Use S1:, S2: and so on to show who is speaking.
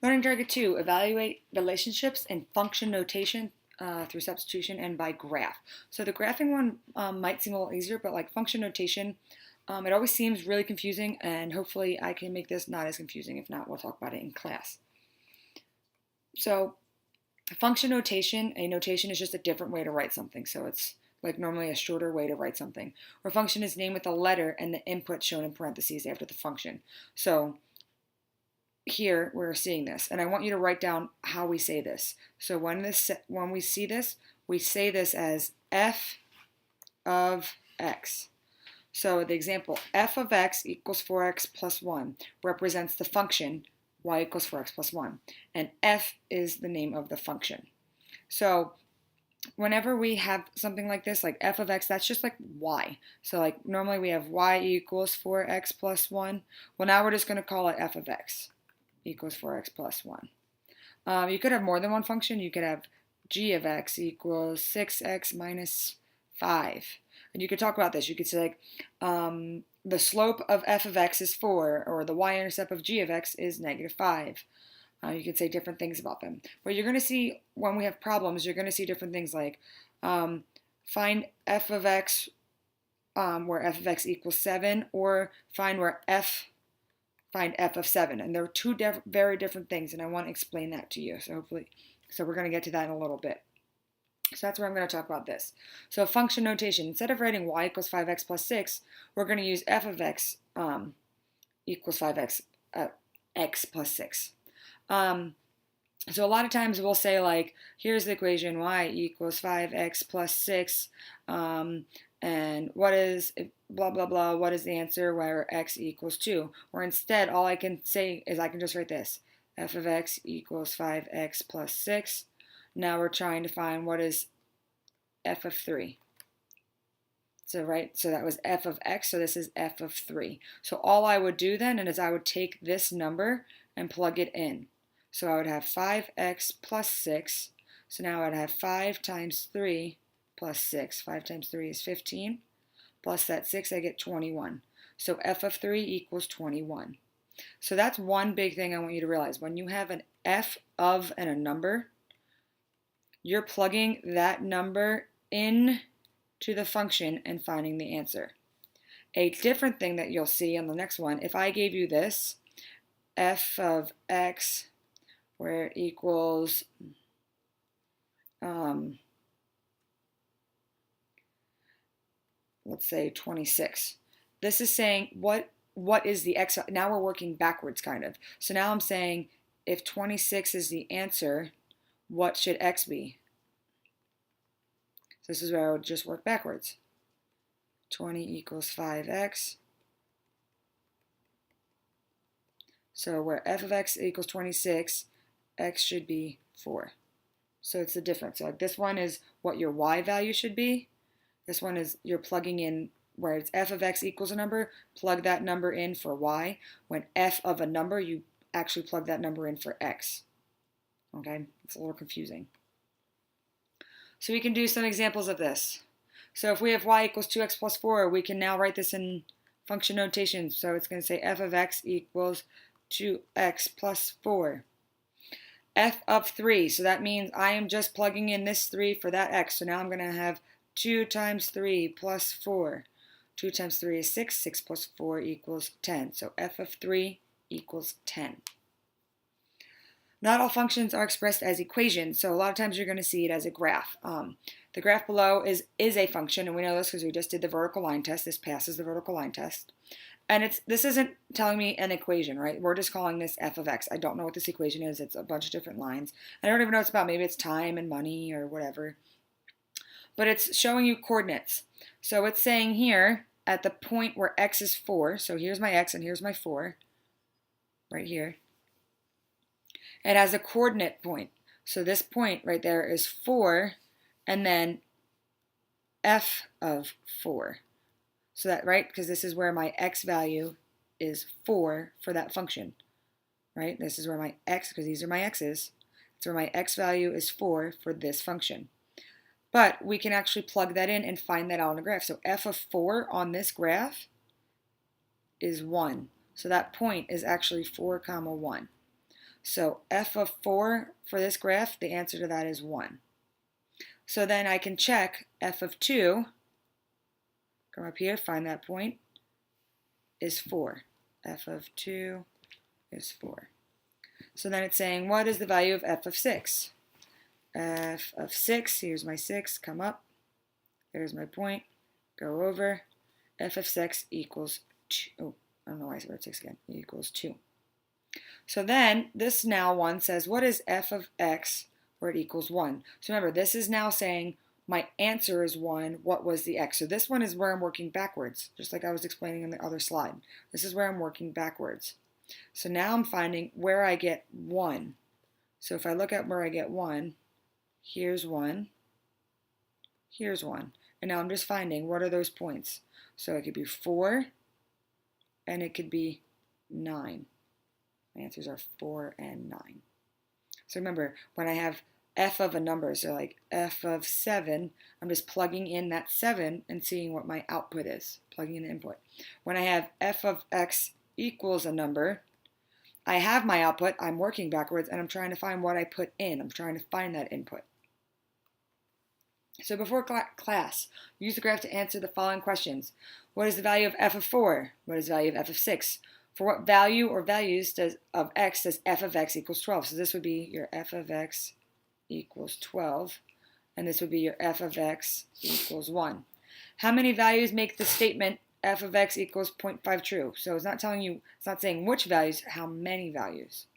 S1: Learning target 2, evaluate relationships in function notation through substitution and by graph. So the graphing one might seem a little easier, but like function notation, it always seems really confusing, and hopefully I can make this not as confusing. If not, we'll talk about it in class. So function notation, a notation is just a different way to write something. So it's like normally a shorter way to write something. Where function is named with a letter and the input shown in parentheses after the function. So here we're seeing this, and I want you to write down how we say this. So when we see this, we say this as f of x. So the example, f of x equals 4x plus 1 represents the function y equals 4x plus 1, and f is the name of the function. So whenever we have something like this, like f of x, that's just like y. So like normally we have y equals 4x plus 1. Well, now we're just going to call it f of x equals 4x plus 1. You could have more than one function. You could have g of x equals 6x minus 5. And you could talk about this. You could say like the slope of f of x is 4, or the y-intercept of g of x is negative 5. You could say different things about them. But you're going to see when we have problems, you're going to see different things like find f of x where f of x equals 7, or find f of 7. And they're two very different things, and I want to explain that to you. So we're going to get to that in a little bit. So that's where I'm going to talk about this. So function notation, instead of writing y equals 5x plus 6, we're going to use f of x equals 5x x plus 6. So a lot of times we'll say like, here's the equation, y equals 5x plus 6, and what is blah, blah, blah, what is the answer where x equals 2? Or instead, all I can say is I can just write this, f of x equals 5x plus 6. Now we're trying to find what is f of 3. So that was f of x, so this is f of 3. So all I would do then is I would take this number and plug it in. So I would have 5x plus 6. So now I'd have 5 times 3 plus 6. 5 times 3 is 15. Plus that 6, I get 21. So f of 3 equals 21. So that's one big thing I want you to realize. When you have an f of and a number, you're plugging that number in to the function and finding the answer. A different thing that you'll see on the next one, if I gave you this, f of x where it equals let's say 26. This is saying what is the x? Now we're working backwards kind of. So now I'm saying if 26 is the answer, what should x be? So this is where I would just work backwards. 20 equals 5x. So where f of x equals 26, x should be 4. So it's the difference. So like this one is what your y value should be. This one is you're plugging in where it's f of x equals a number, plug that number in for y. When f of a number, you actually plug that number in for x. Okay, it's a little confusing. So we can do some examples of this. So if we have y equals 2x plus 4, we can now write this in function notation. So it's going to say f of x equals 2x plus 4. F of 3, so that means I am just plugging in this 3 for that x. So now I'm going to have 2 times 3 plus 4. 2 times 3 is 6. 6 plus 4 equals 10. So f of 3 equals 10. Not all functions are expressed as equations, so a lot of times you're going to see it as a graph. The graph below is a function, and we know this because we just did the vertical line test. This passes the vertical line test. And this isn't telling me an equation, right? We're just calling this f of x. I don't know what this equation is. It's a bunch of different lines. I don't even know what it's about. Maybe it's time and money or whatever. But it's showing you coordinates. So it's saying here at the point where x is 4, so here's my x and here's my 4, right here. It has a coordinate point. So this point right there is 4, and then f of 4. So that, right, because this is where my x value is 4 for that function, right? This is where my x, because these are my x's, it's where my x value is 4 for this function. But we can actually plug that in and find that out on a graph. So f of 4 on this graph is 1. So that point is actually 4, 1. So f of 4 for this graph, the answer to that is 1. So then I can check f of 2, come up here, find that point, is 4. F of 2 is 4. So then it's saying, what is the value of f of 6? F of 6, here's my 6, come up, there's my point, go over, f of 6 equals 2, oh, I don't know why I wrote 6 again, equals 2. So then this now one says, what is f of x where it equals 1? So remember, this is now saying my answer is 1, what was the x? So this one is where I'm working backwards, just like I was explaining in the other slide. This is where I'm working backwards. So now I'm finding where I get 1. So if I look at where I get 1, here's 1, here's 1. And now I'm just finding what are those points. So it could be 4, and it could be 9. My answers are 4 and 9. So remember, when I have f of a number, so like f of 7, I'm just plugging in that 7 and seeing what my output is, plugging in the input. When I have f of x equals a number, I have my output, I'm working backwards, and I'm trying to find what I put in. I'm trying to find that input. So before class, use the graph to answer the following questions. What is the value of f of 4? What is the value of f of 6? For what value or values of x does f of x equals 12? So this would be your f of x equals 12, and this would be your f of x equals 1. How many values make the statement f of x equals 0.5 true? So it's not telling you, it's not saying which values, how many values.